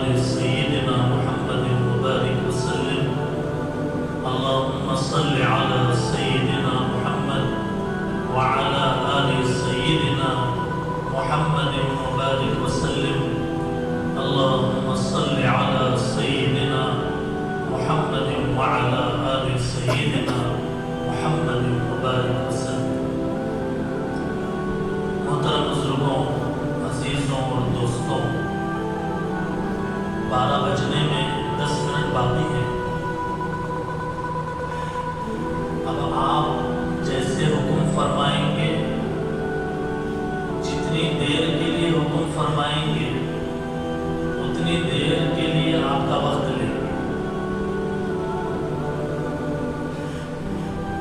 آل سيدنا محمد وبارك وسلم. اللهم صل على سيدنا محمد وعلى آل سيدنا محمد وبارك وسلم. اللهم صل على سيدنا محمد وعلى آل سيدنا محمد وبارك وسلم. محترم بزرگوں، عزیزوں اور دوستوں، 12 بجنے میں 10 منٹ باقی ہیں. اب آپ جیسے حکم فرمائیں گے، جتنی دیر کے لیے حکم فرمائیں گے اتنی دیر کے لیے آپ کا وقت لیں گے.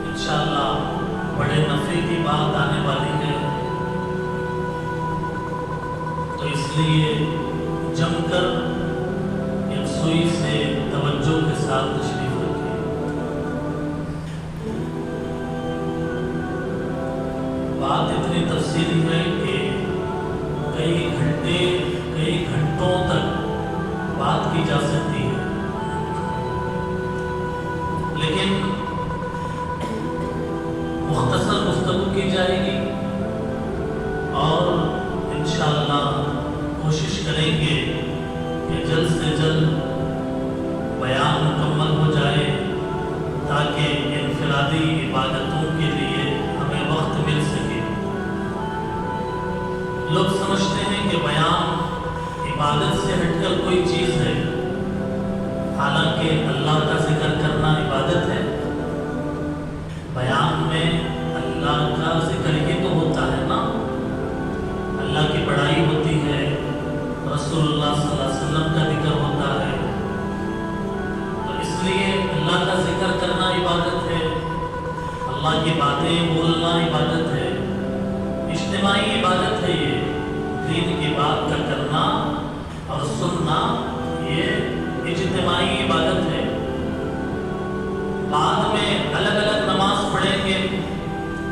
انشاءاللہ بڑے نفع کی بات آنے والی ہے، تو اس لیے جم کر یکسوئی سے توجہ کے ساتھ تشریف رکھیں. بات اتنی تفصیلی ہے کہ کئی گھنٹوں تک بات کی جا سکتی ہے، لیکن مختصر گفتگو کی جائے گی اور انشاءاللہ کوشش کریں گے کہ جلد سے جلد بیان مکمل ہو جائے تاکہ انفرادی عبادتوں کے لیے ہمیں وقت مل سکے. لوگ سمجھتے ہیں کہ بیان عبادت سے ہٹ کر کوئی چیز ہے، حالانکہ اللہ کا ذکر کرنا عبادت ہے. بیان میں اللہ کا ذکر ہی تو ہوتا ہے نا، اللہ کی بڑائی ہوتی ہے، رسول اللہ صلی اللہ علیہ وسلم کا ذکر ہوتا ہے. تو اس لیے اللہ کا ذکر کرنا عبادت ہے، اللہ کی باتیں بولنا عبادت ہے، اجتماعی عبادت ہے. یہ دین کی بات کا کرنا اور سننا یہ اجتماعی عبادت ہے. بعد میں الگ الگ نماز پڑھیں گے،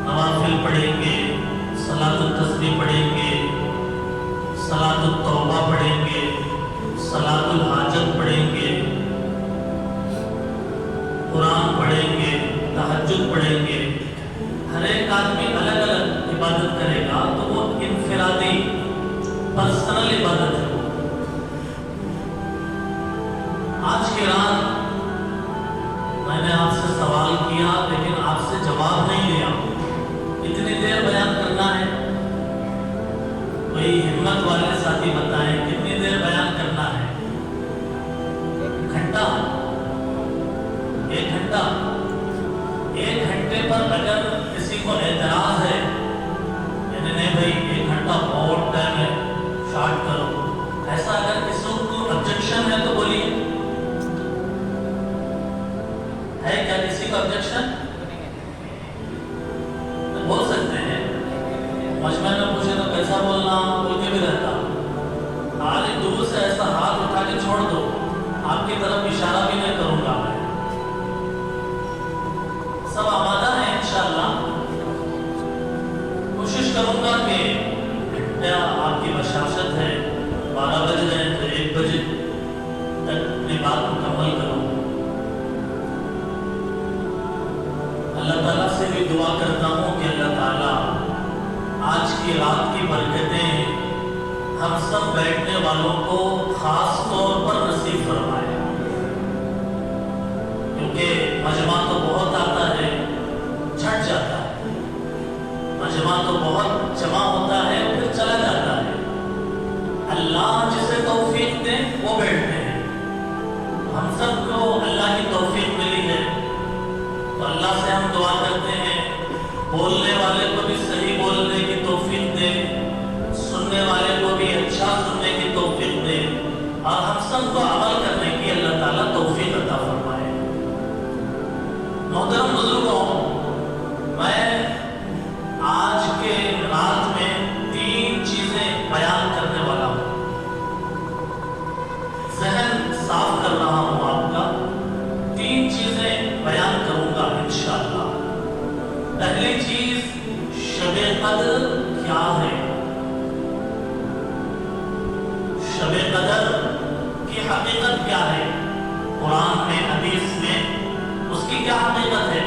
نوافل پڑھیں گے، صلاۃ التسبیح پڑھیں گے، صلاۃ التوبہ پڑھیں گے، صلاۃ الحاجت پڑھیں گے، قرآن پڑھیں گے، تہجد پڑھیں گے. ہر ایک آدمی الگ الگ عبادت کرے گا تو وہ انفرادی پرسنل عبادت ہے. آج کی رات میں نے آپ سے سوال کیا لیکن آپ سے جواب نہیں لیا. کتنی دیر بیان کرنا ہے؟ کوئی ہمت والے ساتھی بتائیں کتنی دیر بیان کرنا ہے؟ 1 گھنٹہ؟ 1 گھنٹہ؟ 1 گھنٹے پر اگر کسی کو اعتراض ہے، یعنی نہیں بھائی 1 گھنٹہ بہت ٹائم ہے، شارٹ کرو، ایسا اگر کسی کو آبجیکشن ہے تو بولیے. ہے کیا کسی کا آبجیکشن؟ بول سکتے ہیں. مجمع میں پوچھے تو کیسا بولنا بول کے بھی رہتا. آج دور سے ایسا ہاتھ اٹھا کے چھوڑ دو، آپ کی طرف اشارہ بھی نہیں کروں گا. میں سب آمادہ ہیں انشاءاللہ. کوشش کروں گا کہ آپ کی بشاشت ہے 12 بج رہے ہیں تو 1 بجے تک اپنی بات مکمل کروں. اللہ تعالیٰ سے بھی دعا کرتا ہوں کہ اللہ تعالیٰ آج کی رات کی برکتیں ہم سب بیٹھنے والوں کو خاص طور پر نصیب فرمائے. کیونکہ مجمع تو بہت آتا ہے، چھٹ جاتا ہے. مجمع تو بہت جمع ہوتا ہے اور پھر چلا جاتا ہے. اللہ جسے توفیق دے وہ بیٹھتے ہیں. ہم سب کو اللہ کی توفیق ملی ہے تو اللہ سے ہم دعا کرتے ہیں بولنے والے کو بھی صحیح بولنے کی توفیق دے، سننے والے کو بھی اچھا سننے کی توفیق دے، اور ہم سب کو عمل کرنے کی اللہ تعالیٰ توفیق عطا فرمائے. محترم بزرگوں، میں آج کے رات میں 3 چیزیں بیان کرنے والا ہوں. ذہن صاف کر رہا ہوں آپ کا. 3 چیزیں بیان کروں گا انشاءاللہ. پہلی چیز شب قدر کیا ہے. شب قدر کی کی حقیقت کیا ہے، قرآن میں حدیث میں اس کی کیا حقیقت ہے،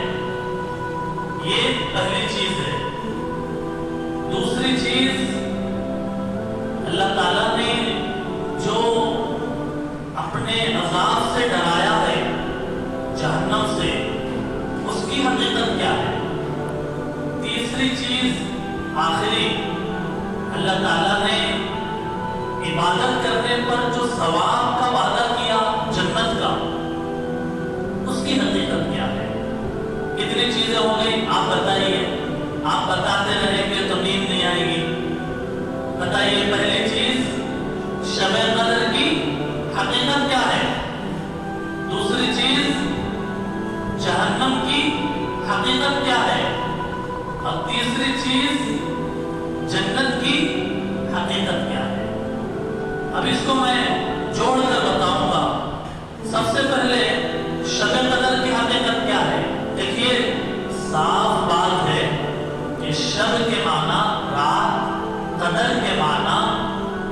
یہ پہلی چیز ہے۔ دوسری چیز، اللہ تعالیٰ نے جو اپنے عذاب سے ڈرایا ہے، جہنم سے، اس کی حقیقت کیا ہے۔ تیسری چیز، آخری، اللہ تعالیٰ نے عبادت کرنے پر جو ثواب کا وعدہ کیا جنت کا، اس کی حقیقت کیا ہے۔ کتنی چیزیں ہو گئی آپ بتائیے، آپ بتاتے رہیں گے تو نیند نہیں آئے گی۔ بتائیے، پہلی چیز شب قدر کی حقیقت کیا ہے، دوسری چیز جہنم کی حقیقت کیا ہے، اور تیسری چیز جنت کی حقیقت کیا ہے۔ اب اس کو میں جوڑ کر بتاؤں گا۔ سب سے پہلے شب قدر کی حقیقت کیا ہے۔ دیکھیے، صاف بات ہے کہ شب کے معنی رات، قدر کے معنی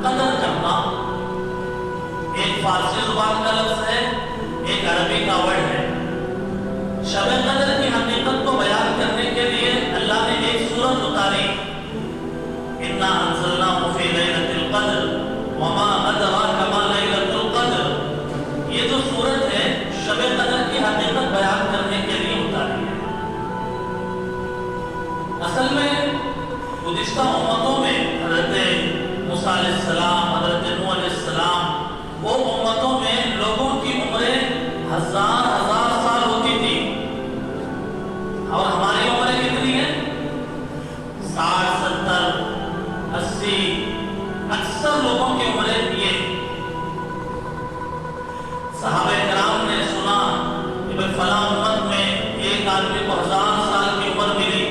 قدر کرنا۔ ایک فارسی زبان کا لفظ ہے، ایک عربی کا ورڈ ہے۔ شب قدر کی حقیقت کو بیان کرنے کے لیے اللہ نے ایک سورت اتاری، اِنَّا أَنزَلْنَاهُ فِي لَيْلَةِ الْقَدْرِ وَمَا أَدْرَاكَ مَا لَيْلَةُ الْقَدْرِ۔ یہ جو سورت ہے شب قدر کی حقیقت بیان کرنے کے لیے اتاری ہے۔ اصل میں گزشتہ امتوں میں حضرت موسیٰ علیہ السلام، حضرت نوح علیہ السلام، وہ امتوں میں لوگوں کی عمریں ہزار سال ہوتی تھی، اور ہماری عمریں کتنی ہیں، 60، 70، 80۔ اکثر لوگوں کی عمریں یہ۔ صحابہ کرام نے سنا کہ فلاں امت میں ایک آدمی کو 1000 سال کی عمر ملی،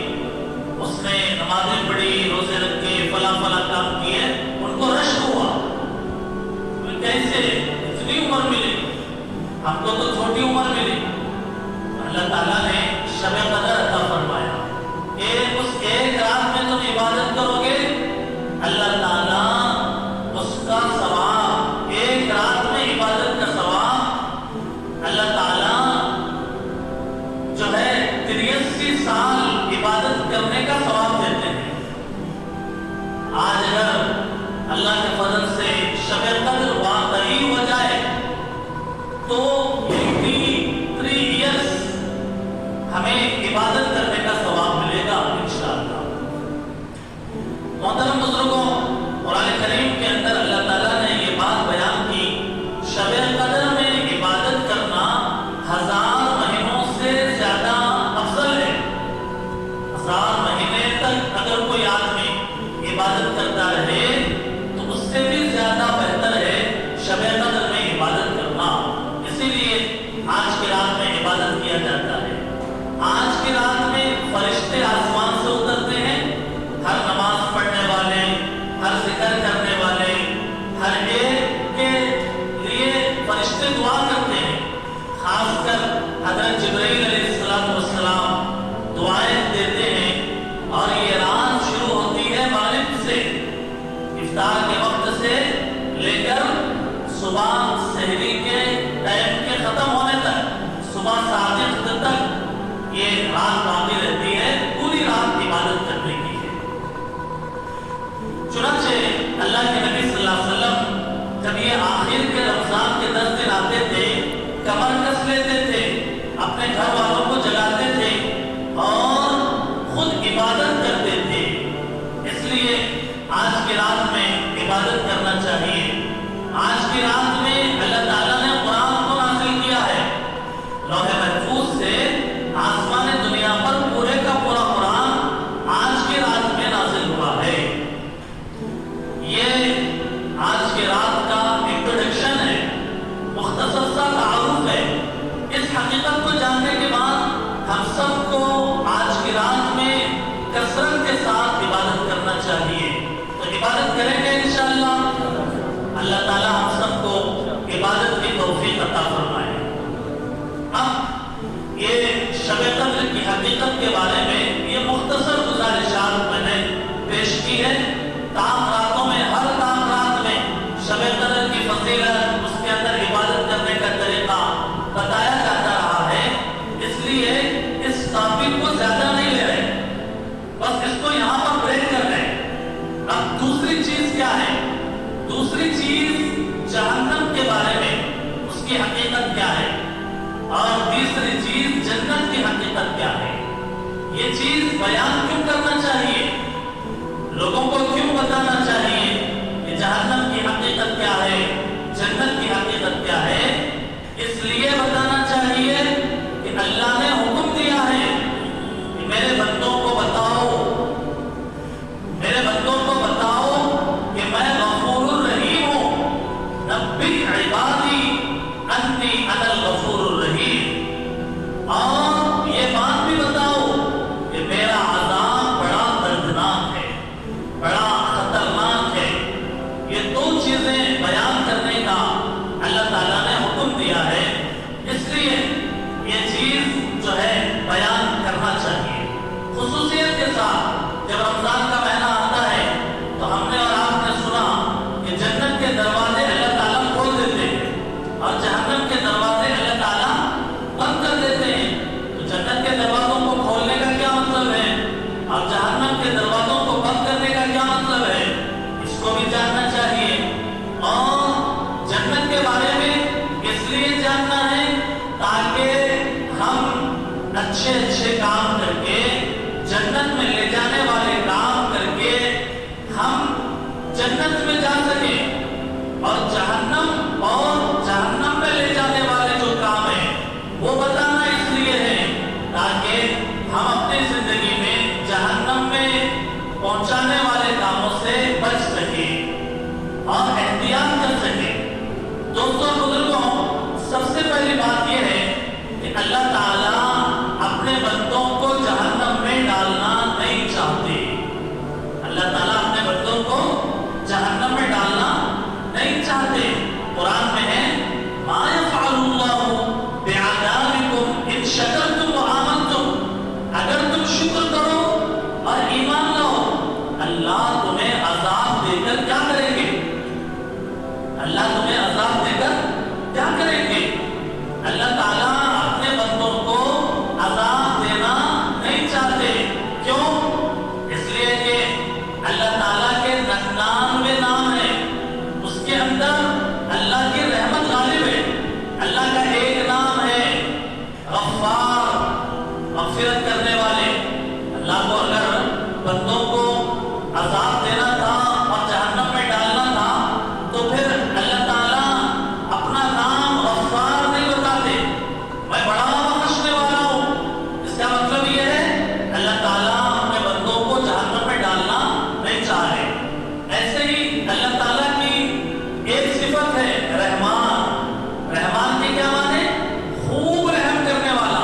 اس نے نمازیں پڑھی، روزے رکھے، فلاں کام کیے، ان کو رشک ہوا، کیسے اتنی عمر ملی، ہم کو تو چھوٹی عمر ملی۔ اللہ تعالیٰ نے شب قدر عطا فرمایا، اس ایک رات میں تم عبادت کرو گے، اللہ تعالیٰ اس کا ثواب، ایک رات میں عبادت کا ثواب اللہ تعالیٰ جو ہے 83 سال عبادت کرنے کا ثواب دیتے ہیں۔ آج اگر اللہ کے فضل سے شب قدر واقعی ہو جائے تو 83 ایئرس ہمیں عبادت کرنے کا ثواب ملے گا انشاءاللہ۔ محترم بزرگوں، قرآن کریم کے اندر اللہ تعالیٰ نے یہ بات بیان کی، شب قدر میں عبادت کرنا 1000 مہینوں سے زیادہ افضل ہے۔ 1000 مہینے تک اگر کوئی آدمی عبادت کرتا رہے تو اس سے بھی زیادہ بہتر ہے شب قدر میں عبادت کرنا۔ اسی لیے آج کی رات میں عبادت کیا جاتا ہے۔ آج کی رات میں فرشتے آسمان سے اترتے ہیں، ہر نماز پڑھنے والے، ہر ذکر کرنے والے، ہر ایک کے لیے فرشتے دعا کرتے ہیں۔ خاص کر حضرت جبرائیل علیہ السلام دعائیں دیتے ہیں، اور یہ رات شروع ہوتی ہے مغرب سے، افطار کے وقت سے لے کر صبح سحری کے ٹائم کے ختم ہونے تک، صبح صادق تک یہ رات باقی رہتی ہے، پوری رات عبادت کرنے کی ہے۔ چنانچہ اللہ کے نبی صلی اللہ علیہ وسلم جب یہ آخر کے رمضان کے 10 دن آتے تھے، کمر کس لیتے تھے، اپنے گھر والوں کو جگاتے تھے اور خود عبادت کرتے تھے۔ اس لیے آج کی رات میں عبادت کرنا چاہیے۔ آج کی رات میں اللہ تعالیٰ نے قرآن کو نازل کیا ہے، لوح محفوظ سے آسمان دنیا پر پورے کا پورا قرآن آج کی رات میں نازل ہوا ہے۔ یہ آج کی رات کا انٹروڈکشن ہے، مختصر سا تعارف ہے۔ اس حقیقت کو جاننے کے بعد ہم سب کو آج کی رات میں کثرت کے ساتھ عبادت کرنا چاہیے۔ تو عبادت کریں گے انشاءاللہ، اللہ تعالیٰ ہم سب کو عبادت کی توفیق عطا فرمائے۔ اب یہ شب قدر کی حقیقت کے بارے میں یہ مختصر گزارشات میں نے پیش کی ہے۔ تام راتوں میں، ہر تام رات میں شب قدر کی فضیلت، کے اندر عبادت کرنے کا طریقہ بتایا جاتا رہا ہے، اس لیے اس ٹاپک کو زیادہ نہیں لے رہے، بس اس کو یہاں پر بریک کر رہے ہیں۔ اب دوسری چیز کیا ہے؟ دوسری چیز جہنم کے بارے میں، اس کی حقیقت کیا ہے، اور تیسری چیز جنت کی حقیقت کیا ہے۔ یہ چیز بیان کیوں کرنا چاہیے، لوگوں کو کیوں بتانا چاہیے کہ جہنم کی حقیقت کیا ہے، جنت کی حقیقت کیا ہے؟ اس لیے بتانا چاہیے کہ اللہ نے حکم دیا ہے کہ میرے بندوں کو بتاؤ، میرے بندوں کو بتاؤ کہ میں غفور الرحیم ہوں، نبی عبادی انی انا الغفور الرحیم، اور یہ بات بھی بتاؤ کہ میرا عذاب بڑا دردناک ہے، بڑا خطرناک ہے۔ یہ دو چیزیں بیان کرنے کا اللہ تعالیٰ نے حکم دیا ہے، اس لیے یہ چیز جو ہے بیان کرنا چاہیے۔ خصوصیت کے ساتھ جب رمضان کا مہینہ آتا ہے تو ہم نے اور آپ نے سنا کہ جنت کے دروازے اللہ تعالیٰ کھول دیتے ہیں اور جہنم کے دروازے اللہ تعالیٰ بند کر دیتے ہیں۔ تو جنت کے دروازوں کو کھولنے کا کیا مطلب ہے اور جہنم کے دروازوں کو بند کرنے کا کیا مطلب ہے، اس کو بھی جاننا چاہیے۔ اور جنت کے بارے میں اس لیے جاننا ہے تاکہ ہم اچھے اچھے کام کر کے، جنت میں لے جانے والے کام کر کے ہم جنت میں جا سکیں، اور جہنم میں لے جانے والے جو کام ہیں وہ بتانا اس لیے ہے تاکہ ہم اپنی زندگی میں جہنم میں پہنچانے والے کاموں سے بچ سکیں اور احتیاط کر سکیں۔ دوستوں بزرگوں، سب سے پہلی بات یہ ہے کہ اللہ تعالیٰ اپنے بندوں کو جہنم میں ڈالنا نہیں چاہتے۔ اللہ تعالیٰ اپنے بندوں کو جہنم میں ڈالنا نہیں چاہتے۔ قرآن میں ہے ما یفعل اللہ بعذابکم ان شکرتم وآمنتم، اگر تم شکر کرو اور ایمان لاؤ، اللہ تمہیں عذاب دے کر کیا کریں گے؟ اللہ تمہیں عذاب دے کر کیا کریں گے؟ اللہ تعالیٰ اپنے بندوں کو عذاب دینا نہیں چاہتے۔ کیوں؟ اس لیے کہ اللہ تعالیٰ کے 99 نام ہیں، اس کے اندر اللہ کی رحمت غالب ہے۔ اللہ کا ایک نام ہے غفار، مغفرت کرنے والے۔ اللہ کو اگر بندوں کو عذاب دینا تھا اور جہنم میں ڈالنا تھا تو پھر اللہ تعالیٰ اپنا نام غفار نہیں بتاتے، میں بڑا بخشنے والا ہوں۔ اس کا مطلب یہ ہے اللہ تعالیٰ اپنے بندوں کو جہنم میں ڈالنا نہیں چاہ رہے۔ ایسے ہی اللہ تعالیٰ کی ایک صفت ہے رحمان۔ رحمان کے کیا معنی؟ خوب رحم کرنے والا۔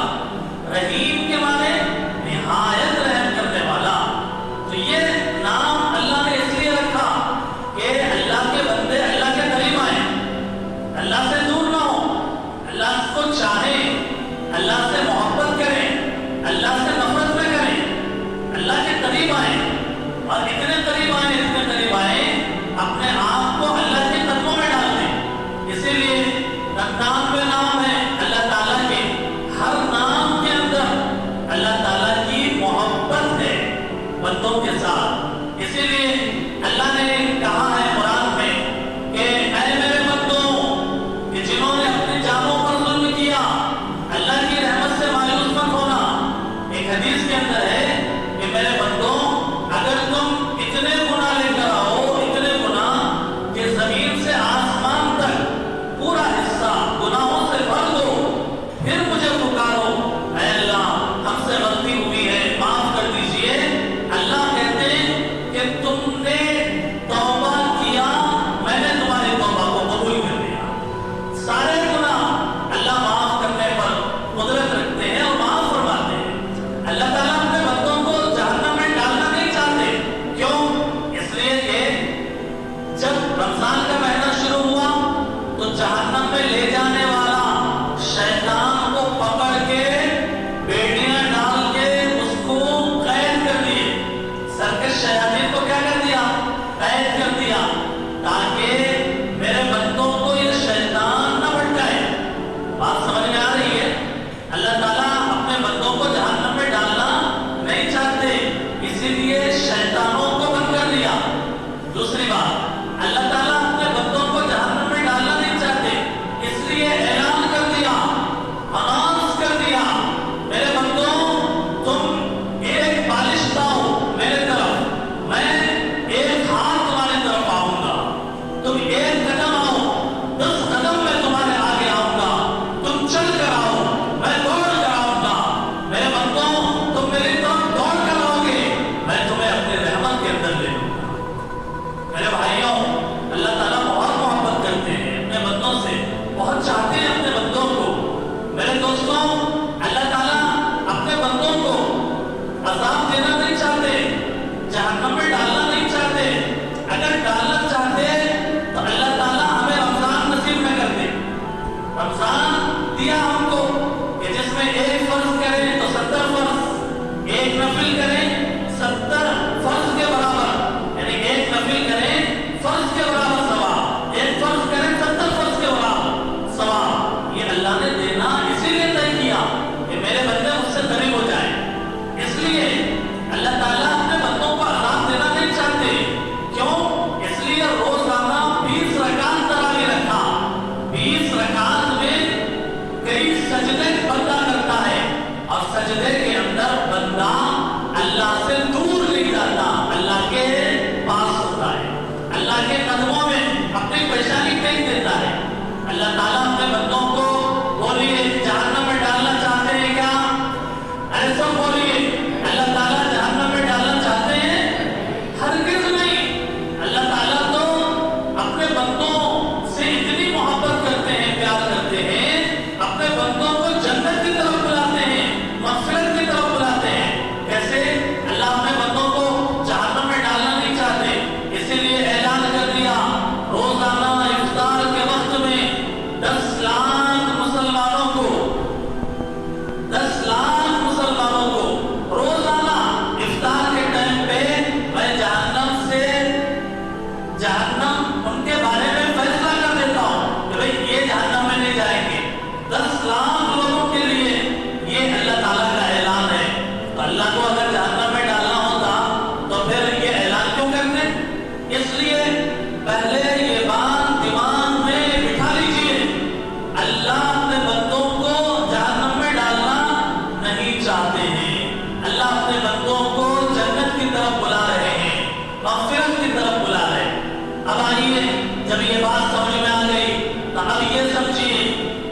جب یہ بات سمجھ میں آ گئی تو اب یہ سمجھیے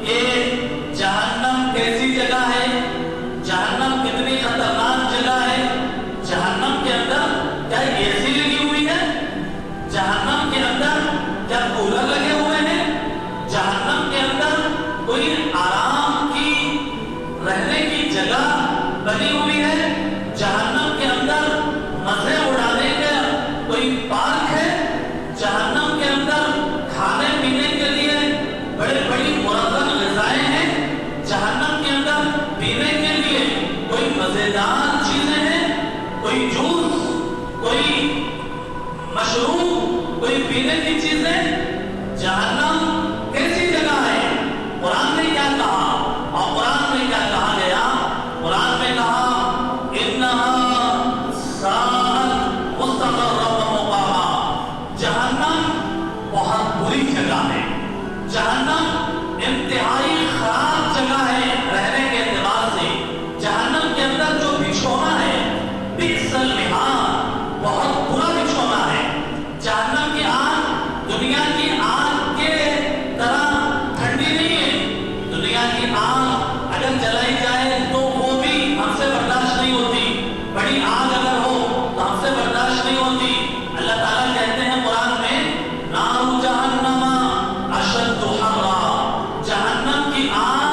کہ جہنم کیسی جگہ ہے، جہنم کتنی خطرناک جگہ ہے۔ جہنم کے اندر کیا اے سی لگی ہوئی ہے؟ جہنم کے اندر کیا کولر لگے ہوئے ہیں؟ جہنم کے اندر کوئی آرام کی رہنے کی جگہ بنی ہوئی ہے؟ جہنم کے اندر مزے اڑانے کا کوئی پارک ہے؟ جہنم کے اندر کھانے پینے کے لیے بڑی بڑی مرغن غذائیں ہیں؟ جہنم کے اندر پینے کے لیے کوئی مزیدار چیزیں ہیں؟ کوئی جوس، کوئی مشروب، کوئی پینے کی چیزیں؟ جہنم کیسی جگہ ہے؟ قرآن نے کیا کہا؟ اور قرآن میں کیا کہا گیا؟ قرآن میں کہا انہا ساءت مستقرا و مقاما۔ جہنم بہت بری جگہ ہے، جہنم انتہائی خراب جگہ ہے رہنے کے اعتبار سے۔ جہنم کے اندر جو بچھونا ہے بئس المہاد، بہت برا بچھونا ہے۔ جہنم کی آگ دنیا کی آگ کے طرح ٹھنڈی نہیں ہے۔ دنیا کی آگ اگر جلائی جائے تو وہ بھی ہم سے برداشت نہیں ہوتی، بڑی آگ اگر ہو تو ہم سے برداشت نہیں ہوتی۔ اللہ تعالیٰ کہتے ہیں قرآن میں نار جہنم اشد حرا، جہنم کی آگ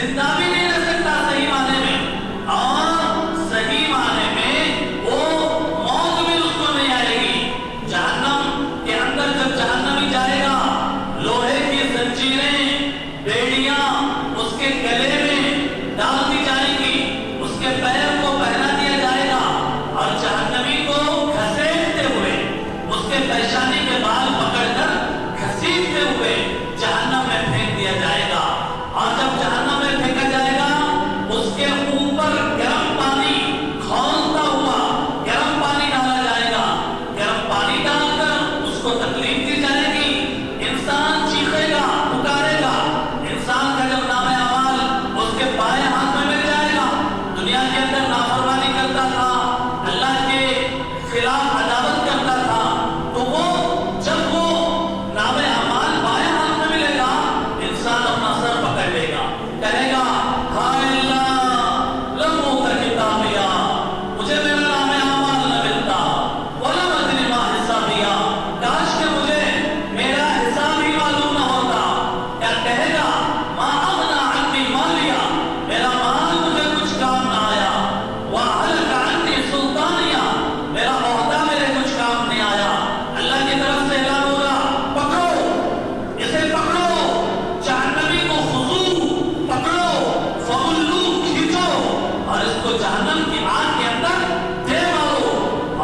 زندہ بھی نہیں رہ سکتا صحیح معنی میں، اور صحیح معنی میں وہ موت بھی اس کو نہیں آئے گی۔ جہنم کے اندر جب جہنمی جائے گا، لوہے کی زنجیریں، بیڑیاں اس کے گلے میں ڈال دی جائیں گی، اس کے پیر کو پہنا دیا جائے گا، اور جہنمی کو گھسیٹتے ہوئے اس کے پیشانی کے بال پکڑ کر گھسیٹتے ہوئے جہنم میں پھینک دیا جائے گا۔ اور جب جہنم میں پھینکا جائے گا، اس کے اوپر گرم پانی کھولتا ہوا گرم پانی ڈالا جائے گا۔ گرم پانی ڈال کر اس کو تکلیف دی جائے گی، انسان چیخے گا، پکارے گا۔ انسان کا جب نام اعمال اس کے بائیں ہاتھ میں مل جائے گا، دنیا کے اندر نافرمانی کرتا تھا، اللہ کے خلاف عداوت کرتا تھا، تو وہ جب وہ نام اعمال بائیں ہاتھ میں ملے گا، انسان اپنا سر پکڑ لے گا، کہے گا ہائے اللہ لم اوت کتابیا، مجھے میرا نام اعمال نہ ملتا، ولم ادری ما حسابیا، کاش کہ مجھے میرا حساب ہی معلوم نہ ہوتا۔ کیا کہے گا ما اغنی عنی مالیا، میرا مال مجھے کچھ کام نہ آیا، وہلک عنی سلطانیہ، میرا عہدہ میرے کچھ کام نہیں آیا۔ اللہ کی طرف سے اعلان ہوگا پکڑو اسے، پکڑو جہنمی کو، خذو پکڑو، فغلو کھینچو، اور اس کو جہنم کی آگ کے اندر دے مارو،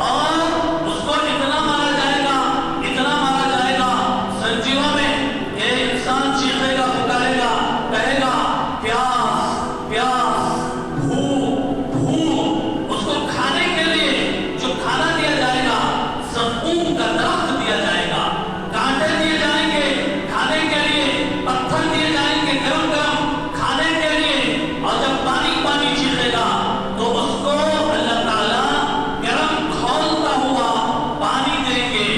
اور اس کو اتنا مارا جائے گا، اتنا مارا جائے گا زنجیروں میں کہ انسان چیخے گا، پکارے گا، کہے گا پیاس پیاس، بھوک بھوک۔ اس کو کھانے کے لیے جو کھانا دیا جائے گا، زقوم کا درخت دیا جائے گا، کانٹے دیے جائیں گے کھانے کے لیے، پتھر دیے جائیں گے گرم گرم کھانے کے لیے، اور جب پانی پانی چیخے گا تو اس کو اللہ تعالیٰ گرم کھولتا ہوا پانی دیں گے،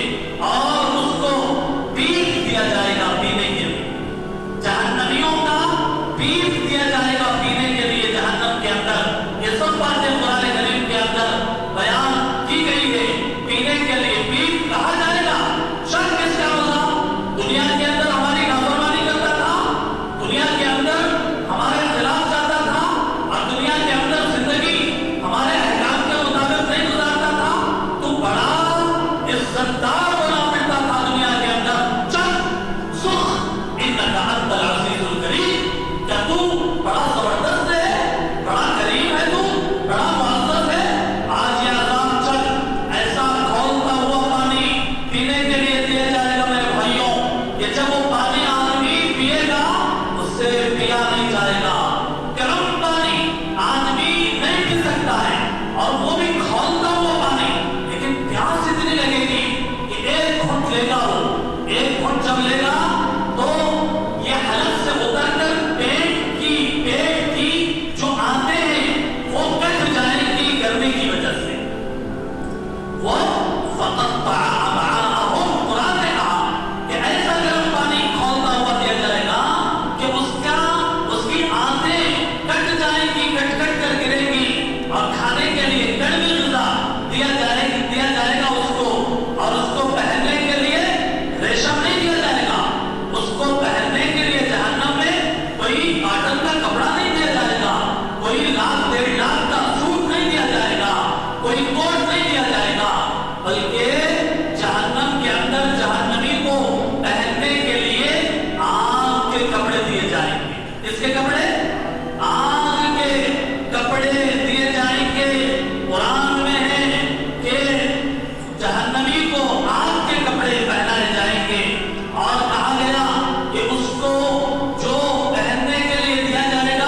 اور اس کو پیپ دیا جائے گا پینے کے لیے، جہنمیوں کا پیپ دیا جائے گا پینے کے لیے جہنم کے اندر۔ یہ سب باتیں قرآن کریم کے اندر بیان کی گئی ہے۔ پینے کے لیے پیپ کہا جائے گا، شک کس کا ہوگا؟ دنیا کے اندر ہماری نافرمانی کرتا تھا، دنیا کے اندر ہمارے خلاف جاتا تھا، اور دنیا کے اندر زندگی ہمارے احکام کے مطابق نہیں گزارتا تھا، تو بڑا عزت دار بنا پڑتا تھا دنیا کے اندر، چل سخ انک انت العزیز الکریم، کیا تو بڑا زبردست ہے، بڑا کریم ہے، تو بڑا معزز ہے، آج یہ عذاب چل ایسا کھولتا ہوا پانی پینے کے لیے دیا جائے گا میرے بھائیوں۔ یہ جب وہ پانی آدمی پیے گا، اس سے پیا نہیں جائے گا، گرم پانی آدمی نہیں پی سکتا ہے، اور وہ بھی کھولتا ہوا پانی، لیکن پیاس اتنی لگے گی کہ ایک گھنٹ لے گا، وہ ایک گھنٹ جب لے گا تو یہ حلق سے اتر کر پیٹ کی جو آنتیں ہیں وہ کٹ جائیں گی گرمی کی وجہ سے، وہ فقطع امعاءہم، قرآن نے کہا کہ ایسا گرم پانی کھولتا ہوا دیا جائے گا کہ اس کی آنتیں کٹ جائیں گی، کٹ کٹ کر گریں گی، اور کھانے کے لیے کڑوی غذا دیا جائے گا اس کو، اور اس کو پہننے کے لیے ریشم نہیں دیا جائے گا، اس کو پہننے کے لیے جہنم میں کوئی کاٹن کا کپڑا نہیں دیا جائے گا، کوئی لاکھ 1.5 لاکھ کا سوٹ نہیں دیا جائے گا، کوئی کوٹ نہیں دیا جائے گا، بلکہ جہنم کے اندر جہنمی کو پہننے کے لیے آگ کے کپڑے دیے جائیں گے۔ اس کے کپڑے آگ کے کپڑے دیے جائیں گے۔ قرآن میں ہے کہ جہنمی کو آگ کے کپڑے پہنائے جائیں گے، اور کہا گیا کہ اس کو جو پہننے کے لیے دیا جائے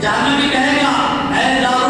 جہنمی کہے گا اے دار